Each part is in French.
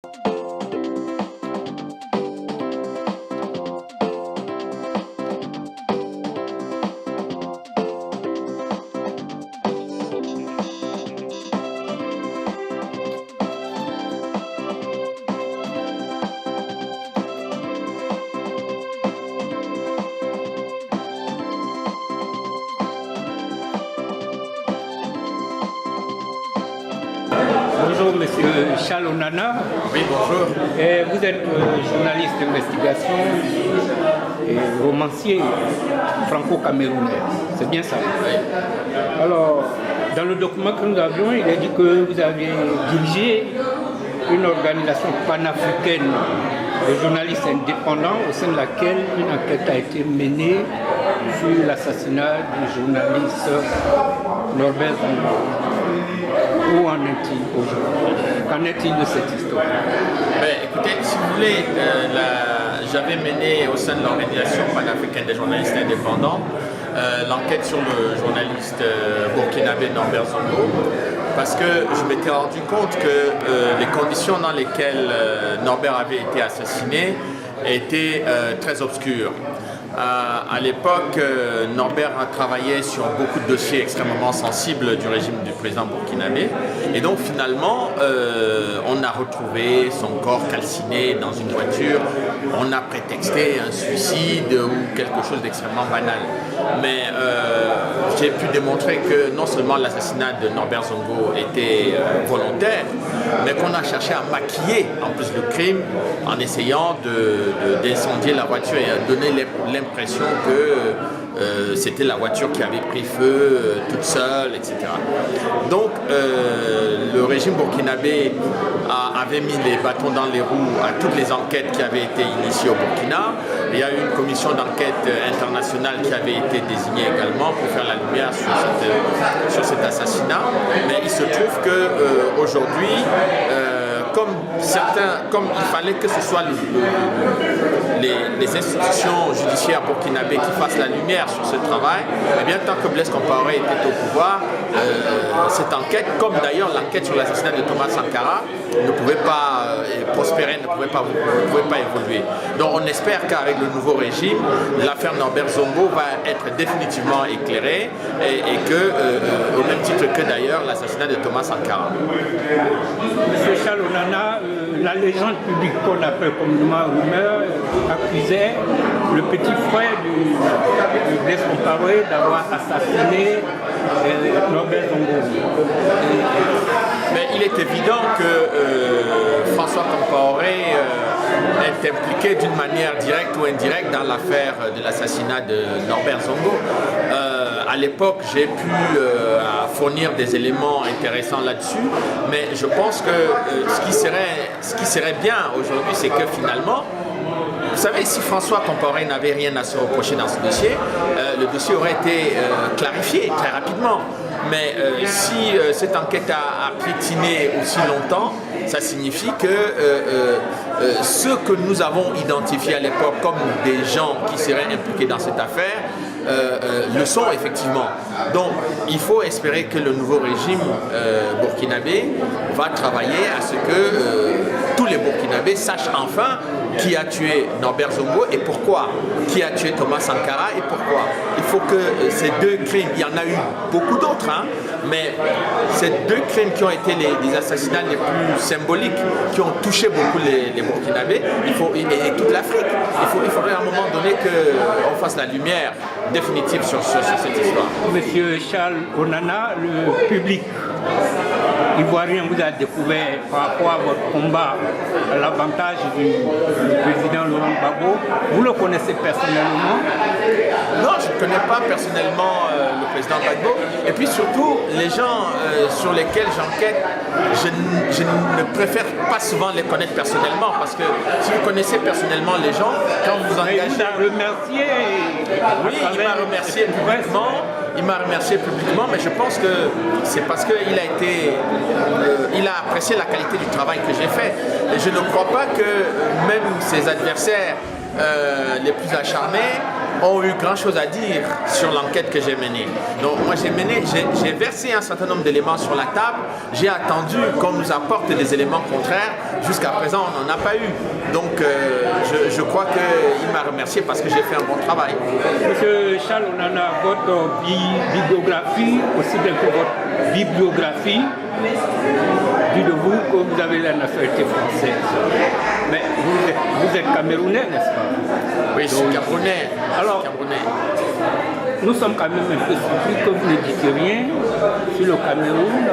Bonjour Monsieur Charles Onana. Oui, bonjour. Vous êtes journaliste d'investigation et romancier franco-camerounais. C'est bien ça? Oui. Alors, dans le document que nous avions, il est dit que vous avez dirigé une organisation panafricaine de journalistes indépendants au sein de laquelle une enquête a été menée sur l'assassinat du journaliste Norbert Zongo. Où en est-il aujourd'hui? Qu'en est-il de cette histoire? Écoutez, si vous voulez, j'avais mené au sein de l'organisation panafricaine des journalistes indépendants l'enquête sur le journaliste burkinabé Norbert Zongo, parce que je m'étais rendu compte que les conditions dans lesquelles Norbert avait été assassiné étaient très obscures. À l'époque, Norbert a travaillé sur beaucoup de dossiers extrêmement sensibles du régime du président burkinabé. Et donc finalement, on a retrouvé son corps calciné dans une voiture. On a prétexté un suicide ou quelque chose d'extrêmement banal. Mais j'ai pu démontrer que non seulement l'assassinat de Norbert Zongo était volontaire, mais qu'on a cherché à maquiller en plus le crime en essayant d'incendier la voiture et à donner l'impression que c'était la voiture qui avait pris feu toute seule, etc. Donc le régime burkinabé avait mis les bâtons dans les roues à toutes les enquêtes qui avaient été initiées au Burkina. Il y a eu une commission d'enquête internationale qui avait été désignée également pour faire la lumière sur cet assassinat. Mais il se trouve qu'aujourd'hui, comme il fallait que ce soit les institutions judiciaires burkinabées qui fassent la lumière sur ce travail, eh bien tant que Blaise Compaoré était au pouvoir, cette enquête, comme d'ailleurs l'enquête sur l'assassinat de Thomas Sankara, ne pouvait pas prospérer, ne pouvait pas évoluer. Donc on espère qu'avec le nouveau régime, l'affaire Norbert Zongo va être définitivement éclairée et que, au même titre que d'ailleurs l'assassinat de Thomas Sankara. Monsieur Charles Onana, la légende publique qu'on appelle communément rumeur accusait le petit frère de Blaise Compaoré d'avoir assassiné Norbert Zongo. Mais il est évident que François Compaoré est impliqué d'une manière directe ou indirecte dans l'affaire de l'assassinat de Norbert Zongo. À l'époque, j'ai pu fournir des éléments intéressants là-dessus, mais je pense que ce qui serait bien aujourd'hui, c'est que finalement, vous savez, si François Compaoré n'avait rien à se reprocher dans ce dossier, le dossier aurait été clarifié très rapidement. Mais si cette enquête a piétiné aussi longtemps, ça signifie que ceux que nous avons identifiés à l'époque comme des gens qui seraient impliqués dans cette affaire le sont effectivement. Donc il faut espérer que le nouveau régime burkinabé va travailler à ce que tous les Burkinabés sachent enfin qui a tué Norbert Zongo et pourquoi, qui a tué Thomas Sankara et pourquoi. Il faut que ces deux crimes, il y en a eu beaucoup d'autres, hein, mais ces deux crimes qui ont été les assassinats les plus symboliques, qui ont touché beaucoup les Burkinabés, et toute l'Afrique, il faudrait à un moment donné qu'on fasse la lumière définitive sur cette histoire. Monsieur Charles Onana, le public ivoirien vous a découvert par rapport à votre combat à l'avantage du président Laurent Gbagbo. Vous le connaissez personnellement? Non, je ne connais pas personnellement le président Gbagbo. Et puis surtout, les gens sur lesquels j'enquête, je ne préfère pas souvent les connaître personnellement, parce que si vous connaissez personnellement les gens, quand vous engagez... Il vous a remercié. Oui, il m'a remercié publiquement. Il m'a remercié publiquement, mais je pense que c'est parce qu'il a été... il a apprécié la qualité du travail que j'ai fait. Et je ne crois pas que même ses adversaires les plus acharnés ont eu grand chose à dire sur l'enquête que j'ai menée. Donc moi j'ai versé un certain nombre d'éléments sur la table, j'ai attendu qu'on nous apporte des éléments contraires, jusqu'à présent on n'en a pas eu. Donc je crois qu'il m'a remercié parce que j'ai fait un bon travail. Monsieur Charles Onana, votre bibliographie, aussi bien que votre bibliographie, dit de vous que vous avez la nationalité française. Mais vous êtes camerounais, n'est-ce pas? Oui, je suis camerounais. Alors, nous sommes quand même un peu surpris que vous ne dites rien sur le Cameroun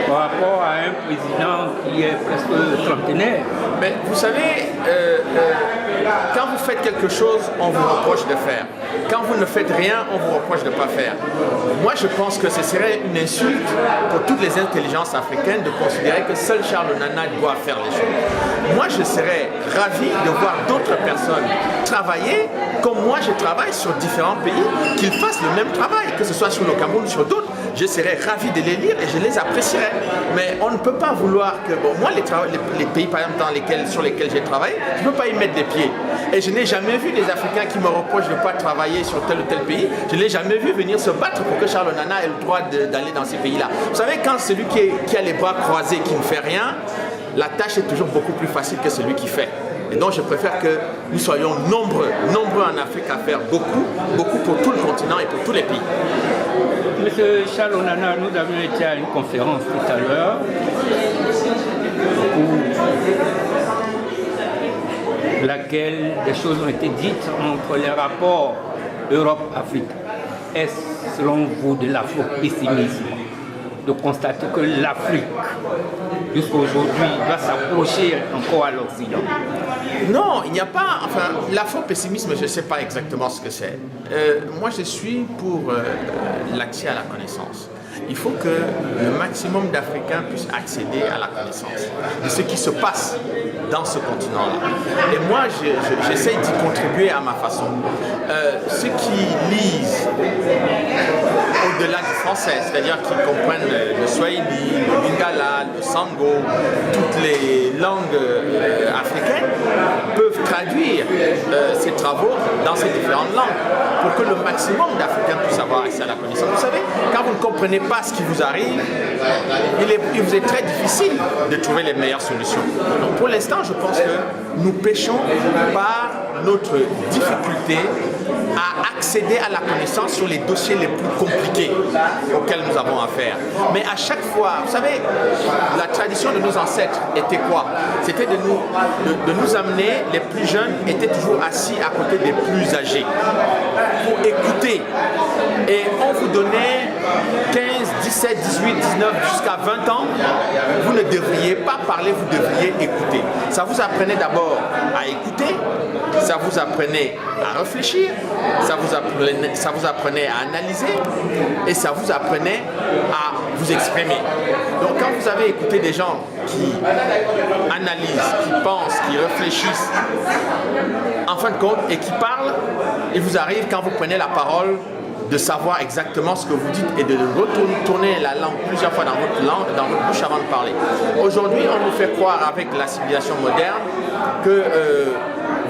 par rapport à un président qui est presque trentenaire. Mais vous savez, quand vous faites quelque chose, on vous reproche de faire. Quand vous ne faites rien, on vous reproche de ne pas faire. Moi, je pense que ce serait une insulte pour toutes les intelligences africaines de considérer que seul Charles Onana doit faire les choses. Moi, je serais ravi de voir d'autres personnes travailler comme moi je travaille sur différents pays, qu'ils fassent le même travail, que ce soit sur le Cameroun ou sur d'autres. Je serais ravi de les lire et je les apprécierais. Mais on ne peut pas vouloir que... Bon, moi, les pays, par exemple, sur lesquels j'ai travaillé, je ne peux pas y mettre des pieds. Et je n'ai jamais vu des Africains qui me reprochent de ne pas travailler sur tel ou tel pays. Je ne l'ai jamais vu venir se battre pour que Charles Onana ait le droit d'aller dans ces pays-là. Vous savez, quand celui qui a les bras croisés, qui ne fait rien, la tâche est toujours beaucoup plus facile que celui qui fait. Et donc je préfère que nous soyons nombreux en Afrique à faire beaucoup pour tout le continent et pour tous les pays. Monsieur Charles Onana, nous avions été à une conférence tout à l'heure où laquelle des choses ont été dites entre les rapports Europe-Afrique. Est-ce selon vous de l'afro-pessimisme de constater que l'Afrique, jusqu'à aujourd'hui, doit s'approcher encore à l'Occident? Non, il n'y a pas... Enfin, l'afro-pessimisme, je ne sais pas exactement ce que c'est. Moi, je suis pour l'accès à la connaissance. Il faut que le maximum d'Africains puissent accéder à la connaissance de ce qui se passe dans ce continent-là. Et moi, j'essaie d'y contribuer à ma façon. Ceux qui lisent au-delà du français, c'est-à-dire qui comprennent le Swahili, le Lingala, le Sango, toutes les langues africaines, peuvent traduire ces travaux dans ces différentes langues pour que le maximum d'Africains puissent avoir accès à la connaissance. Vous savez, quand vous ne comprenez pas ce qui vous arrive, il vous est très difficile de trouver les meilleures solutions. Donc pour l'instant, je pense que nous péchons par notre difficulté à accéder à la connaissance sur les dossiers les plus compliqués auxquels nous avons affaire. Mais à chaque fois, vous savez, la tradition de nos ancêtres était quoi? C'était de nous amener, les plus jeunes étaient toujours assis à côté des plus âgés pour écouter. Et on vous donnait 15, 17, 18, 19, jusqu'à 20 ans, vous ne devriez pas parler, vous devriez écouter. Ça vous apprenait d'abord à écouter, ça vous apprenait à réfléchir, ça vous apprenait à analyser et ça vous apprenait à vous exprimer. Donc quand vous avez écouté des gens qui analysent, qui pensent, qui réfléchissent, en fin de compte, et qui parlent, il vous arrive quand vous prenez la parole de savoir exactement ce que vous dites et de retourner la langue plusieurs fois dans votre bouche avant de parler. Aujourd'hui, on nous fait croire avec la civilisation moderne que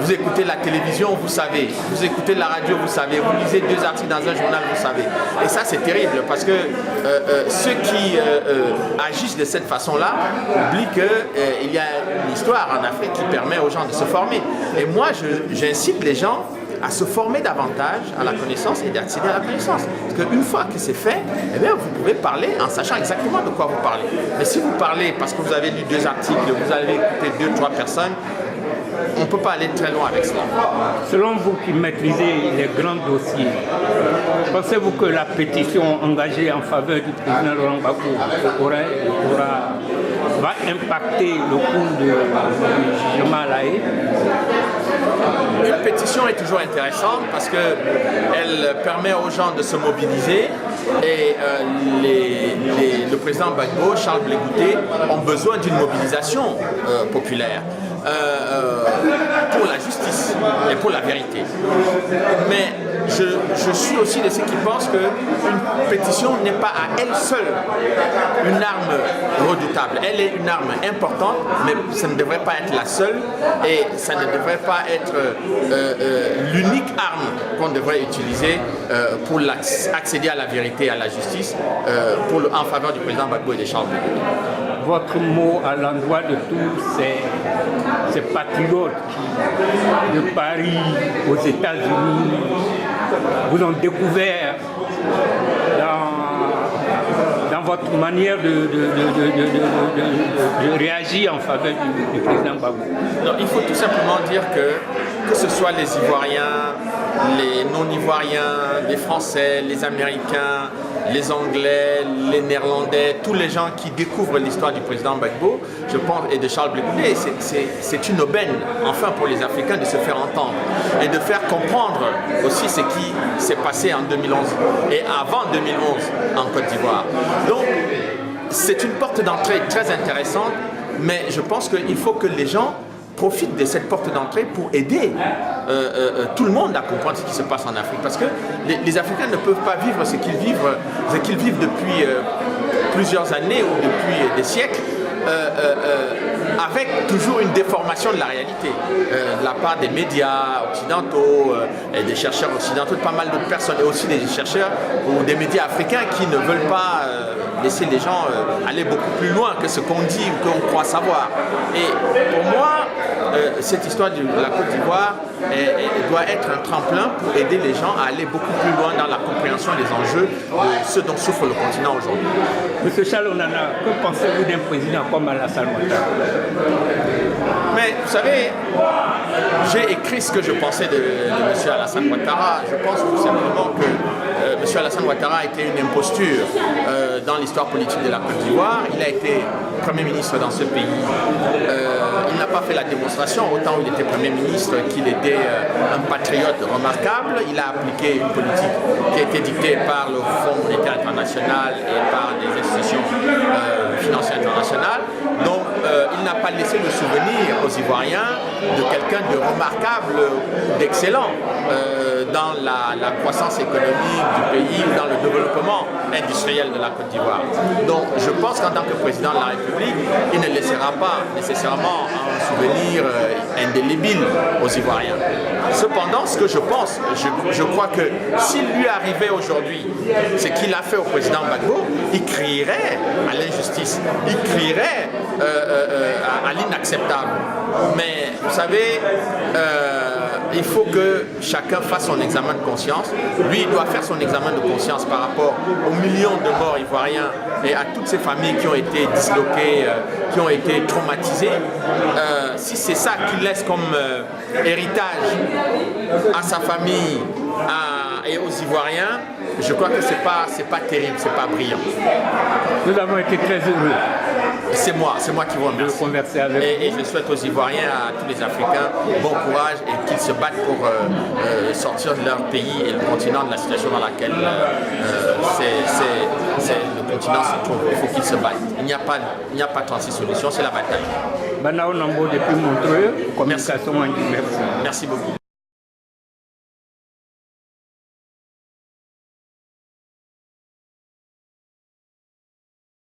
vous écoutez la télévision, vous savez, vous écoutez la radio, vous savez, vous lisez 2 articles dans un journal, vous savez. Et ça, c'est terrible parce que ceux qui agissent de cette façon-là oublient qu'il y a une histoire en Afrique qui permet aux gens de se former. Et moi, j'incite les gens à se former davantage à la connaissance et d'accéder à la connaissance. Parce qu'une fois que c'est fait, eh bien, vous pouvez parler en sachant exactement de quoi vous parlez. Mais si vous parlez parce que vous avez lu 2 articles, vous avez écouté 2 ou 3 personnes, on ne peut pas aller très loin avec cela. Selon vous qui maîtrisez les grands dossiers, pensez-vous que la pétition engagée en faveur du président Laurent Gbagbo va impacter le cours du jugement à La Haye? Une pétition est toujours intéressante parce qu'elle permet aux gens de se mobiliser Et le président Gbagbo, Charles Blé Goutée, ont besoin d'une mobilisation populaire pour la justice et pour la vérité. Mais je suis aussi de ceux qui pensent qu'une pétition n'est pas à elle seule une arme redoutable. Elle est une arme importante, mais ça ne devrait pas être la seule et ça ne devrait pas être l'unique arme qu'on devrait utiliser pour accéder à la vérité et à la justice en faveur du président Gbagbo et de Charles Blé Goutée. Votre mot à l'endroit de tous ces patriotes qui, de Paris aux États-Unis, vous ont découvert dans votre manière de réagir en faveur du président Gbagbo? Non, il faut tout simplement dire que ce soit les Ivoiriens, les non-Ivoiriens, les Français, les Américains, les Anglais, les Néerlandais, tous les gens qui découvrent l'histoire du président Gbagbo, je pense, et de Charles Blé Goutée, c'est une aubaine, enfin pour les Africains, de se faire entendre et de faire comprendre aussi ce qui s'est passé en 2011 et avant 2011 en Côte d'Ivoire. Donc, c'est une porte d'entrée très intéressante, mais je pense qu'il faut que les gens profitent de cette porte d'entrée pour aider tout le monde à comprendre ce qui se passe en Afrique. Parce que les Africains ne peuvent pas vivre ce qu'ils vivent depuis plusieurs années ou depuis des siècles, avec toujours une déformation de la réalité de la part des médias occidentaux et des chercheurs occidentaux, de pas mal d'autres personnes, et aussi des chercheurs ou des médias africains qui ne veulent pas laisser les gens aller beaucoup plus loin que ce qu'on dit ou qu'on croit savoir. Et pour moi, cette histoire de la Côte d'Ivoire doit être un tremplin pour aider les gens à aller beaucoup plus loin dans la compréhension des enjeux de ce dont souffre le continent aujourd'hui. Monsieur Charles Onana, que pensez-vous d'un président comme Alassane Ouattara? Mais vous savez, j'ai écrit ce que je pensais de M. Alassane Ouattara. Je pense tout simplement que M. Alassane Ouattara a été une imposture dans l'histoire politique de la Côte d'Ivoire. Il a été Premier ministre dans ce pays. Il n'a pas fait la démonstration, autant il était Premier ministre, qu'il était un patriote remarquable. Il a appliqué une politique qui a été dictée par le Fonds monétaire international et par des institutions financières internationales. Donc, il n'a pas laissé le souvenir aux Ivoiriens de quelqu'un de remarquable, d'excellent dans la croissance économique du pays ou dans le développement industriel de la Côte d'Ivoire. Donc, je pense qu'en tant que président de la République, il ne laissera pas nécessairement un souvenir indélébile aux Ivoiriens. Cependant, ce que je pense, je crois que s'il lui arrivait aujourd'hui ce qu'il a fait au président Gbagbo, il crierait à l'injustice, il crierait à l'inacceptable. Mais vous savez, il faut que chacun fasse son examen de conscience. Lui, il doit faire son examen de conscience par rapport aux millions de morts ivoiriens et à toutes ces familles qui ont été disloquées, qui ont été traumatisées. Si c'est ça qu'il laisse comme héritage à sa famille et aux Ivoiriens, je crois que c'est pas terrible, c'est pas brillant. Nous avons été très heureux. C'est moi qui vous remercie. De converser avec vous. Et je souhaite aux Ivoiriens, à tous les Africains, bon courage et qu'ils se battent pour sortir de leur pays et le continent de la situation dans laquelle le continent se trouve. Il faut qu'ils se battent. Il n'y a pas 36 solutions, c'est la bataille. Banao Nambo depuis Montreux, communication en merci. Merci beaucoup.